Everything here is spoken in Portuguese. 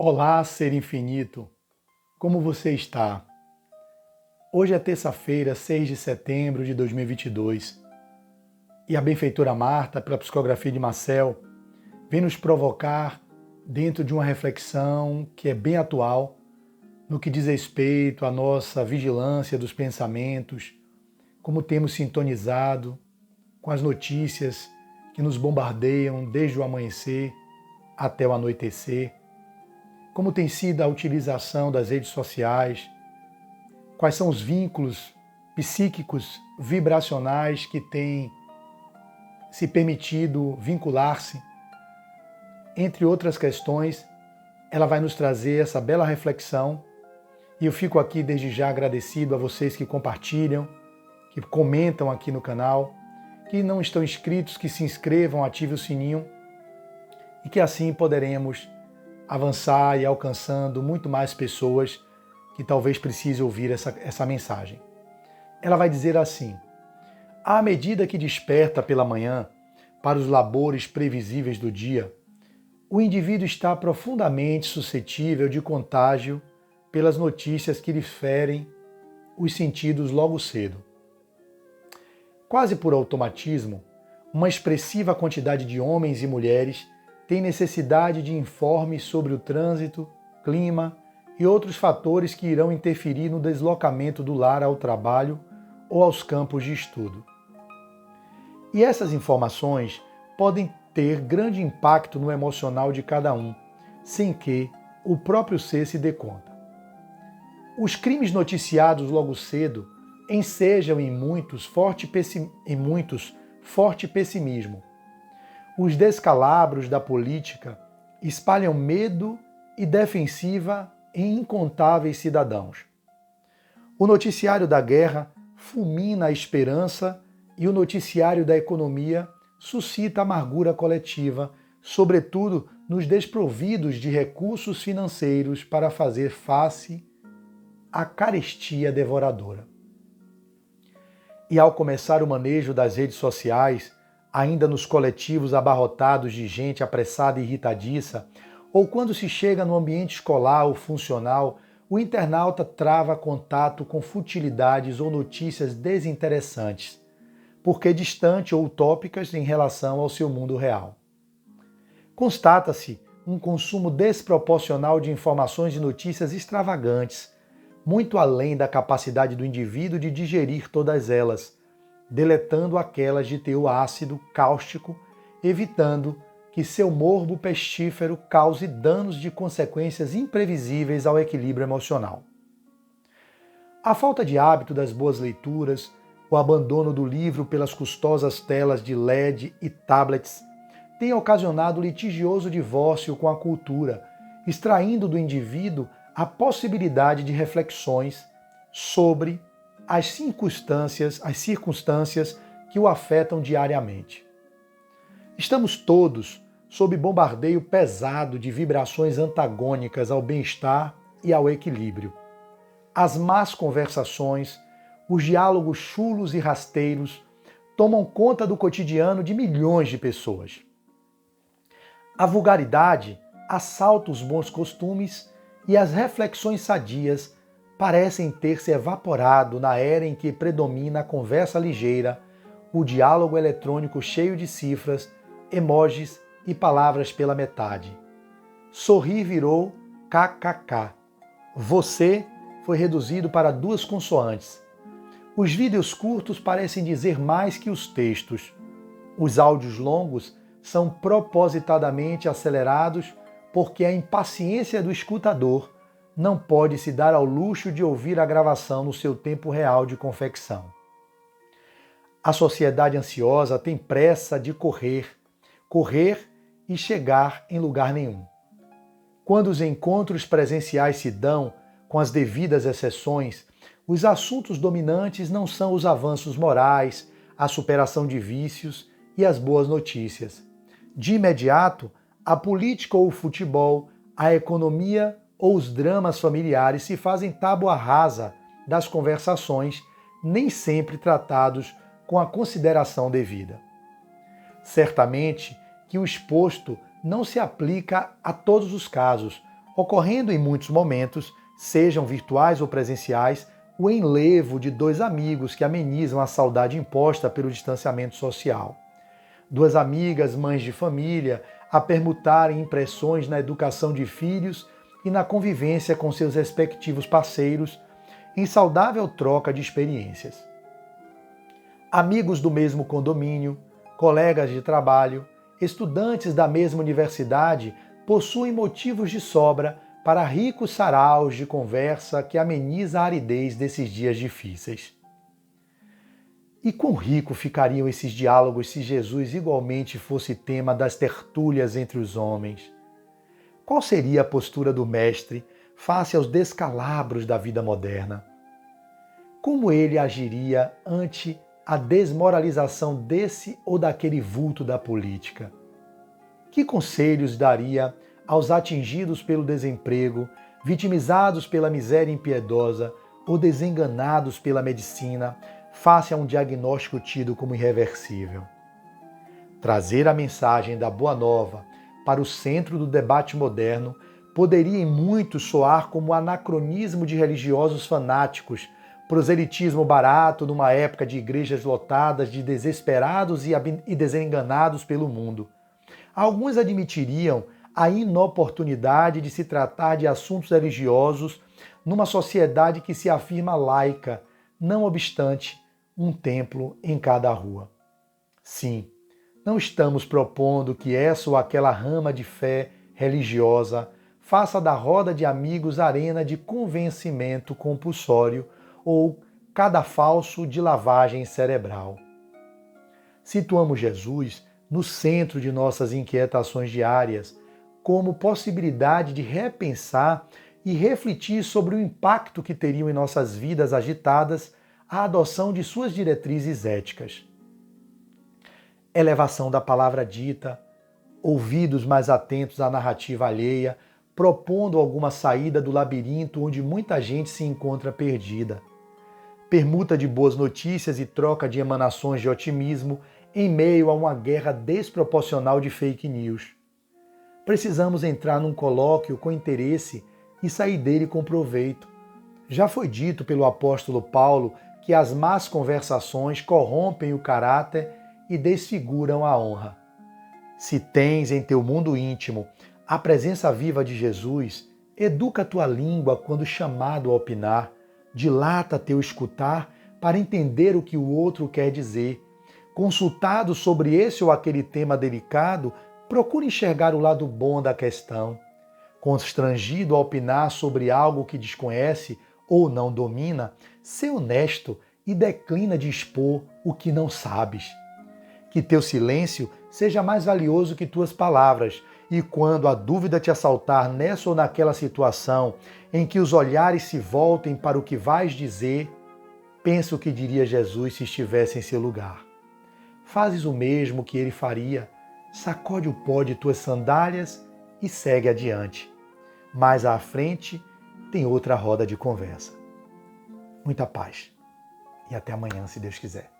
Olá, ser infinito! Como você está? Hoje é terça-feira, 6 de setembro de 2022 e a benfeitora Marta, pela psicografia de Marcel, vem nos provocar dentro de uma reflexão que é bem atual no que diz respeito à nossa vigilância dos pensamentos, como temos sintonizado com as notícias que nos bombardeiam desde o amanhecer até o anoitecer, como tem sido a utilização das redes sociais, quais são os vínculos psíquicos, vibracionais que têm se permitido vincular-se. Entre outras questões, ela vai nos trazer essa bela reflexão e eu fico aqui desde já agradecido a vocês que compartilham, que comentam aqui no canal, que não estão inscritos, que se inscrevam, ativem o sininho e que assim poderemos avançar e alcançando muito mais pessoas que talvez precisem ouvir essa mensagem. Ela vai dizer assim: à medida que desperta pela manhã para os labores previsíveis do dia, o indivíduo está profundamente suscetível de contágio pelas notícias que lhe ferem os sentidos logo cedo. Quase por automatismo, uma expressiva quantidade de homens e mulheres tem necessidade de informes sobre o trânsito, clima e outros fatores que irão interferir no deslocamento do lar ao trabalho ou aos campos de estudo. E essas informações podem ter grande impacto no emocional de cada um, sem que o próprio ser se dê conta. Os crimes noticiados logo cedo ensejam em muitos forte pessimismo. Os descalabros da política espalham medo e defensiva em incontáveis cidadãos. O noticiário da guerra fulmina a esperança e o noticiário da economia suscita amargura coletiva, sobretudo nos desprovidos de recursos financeiros para fazer face à carestia devoradora. E ao começar o manejo das redes sociais, ainda nos coletivos abarrotados de gente apressada e irritadiça, ou quando se chega no ambiente escolar ou funcional, o internauta trava contato com futilidades ou notícias desinteressantes, porque distante ou utópicas em relação ao seu mundo real. Constata-se um consumo desproporcional de informações e notícias extravagantes, muito além da capacidade do indivíduo de digerir todas elas, deletando aquelas de teor ácido, cáustico, evitando que seu morbo pestífero cause danos de consequências imprevisíveis ao equilíbrio emocional. A falta de hábito das boas leituras, o abandono do livro pelas custosas telas de LED e tablets tem ocasionado litigioso divórcio com a cultura, extraindo do indivíduo a possibilidade de reflexões sobre as circunstâncias que o afetam diariamente. Estamos todos sob bombardeio pesado de vibrações antagônicas ao bem-estar e ao equilíbrio. As más conversações, os diálogos chulos e rasteiros tomam conta do cotidiano de milhões de pessoas. A vulgaridade assalta os bons costumes e as reflexões sadias parecem ter se evaporado na era em que predomina a conversa ligeira, o diálogo eletrônico cheio de cifras, emojis e palavras pela metade. Sorrir virou kkk. Você foi reduzido para 2 consoantes. Os vídeos curtos parecem dizer mais que os textos. Os áudios longos são propositadamente acelerados porque a impaciência do escutador não pode se dar ao luxo de ouvir a gravação no seu tempo real de confecção. A sociedade ansiosa tem pressa de correr e chegar em lugar nenhum. Quando os encontros presenciais se dão, com as devidas exceções, os assuntos dominantes não são os avanços morais, a superação de vícios e as boas notícias. De imediato, a política ou o futebol, a economia ou os dramas familiares se fazem tábua rasa das conversações, nem sempre tratados com a consideração devida. Certamente que o exposto não se aplica a todos os casos, ocorrendo em muitos momentos, sejam virtuais ou presenciais, o enlevo de dois amigos que amenizam a saudade imposta pelo distanciamento social. Duas amigas, mães de família, a permutarem impressões na educação de filhos e na convivência com seus respectivos parceiros, em saudável troca de experiências. Amigos do mesmo condomínio, colegas de trabalho, estudantes da mesma universidade possuem motivos de sobra para ricos saraus de conversa que ameniza a aridez desses dias difíceis. E quão rico ficariam esses diálogos se Jesus igualmente fosse tema das tertúlias entre os homens? Qual seria a postura do Mestre face aos descalabros da vida moderna? Como ele agiria ante a desmoralização desse ou daquele vulto da política? Que conselhos daria aos atingidos pelo desemprego, vitimizados pela miséria impiedosa ou desenganados pela medicina, face a um diagnóstico tido como irreversível? Trazer a mensagem da Boa Nova para o centro do debate moderno poderia em muito soar como anacronismo de religiosos fanáticos, proselitismo barato numa época de igrejas lotadas de desesperados e desenganados pelo mundo. Alguns admitiriam a inoportunidade de se tratar de assuntos religiosos numa sociedade que se afirma laica, não obstante, um templo em cada rua. Sim, não estamos propondo que essa ou aquela rama de fé religiosa faça da roda de amigos arena de convencimento compulsório ou cadafalso de lavagem cerebral. Situamos Jesus no centro de nossas inquietações diárias, como possibilidade de repensar e refletir sobre o impacto que teriam em nossas vidas agitadas a adoção de suas diretrizes éticas. Elevação da palavra dita, ouvidos mais atentos à narrativa alheia, propondo alguma saída do labirinto onde muita gente se encontra perdida. Permuta de boas notícias e troca de emanações de otimismo em meio a uma guerra desproporcional de fake news. Precisamos entrar num colóquio com interesse e sair dele com proveito. Já foi dito pelo apóstolo Paulo que as más conversações corrompem o caráter e desfiguram a honra. Se tens em teu mundo íntimo a presença viva de Jesus, educa tua língua quando chamado a opinar, dilata teu escutar para entender o que o outro quer dizer. Consultado sobre esse ou aquele tema delicado, procure enxergar o lado bom da questão. Constrangido a opinar sobre algo que desconhece ou não domina, sê honesto e declina de expor o que não sabes. Que teu silêncio seja mais valioso que tuas palavras, e quando a dúvida te assaltar nessa ou naquela situação em que os olhares se voltem para o que vais dizer, pensa o que diria Jesus se estivesse em seu lugar. Fazes o mesmo que ele faria, sacode o pó de tuas sandálias e segue adiante. Mais à frente tem outra roda de conversa. Muita paz e até amanhã, se Deus quiser.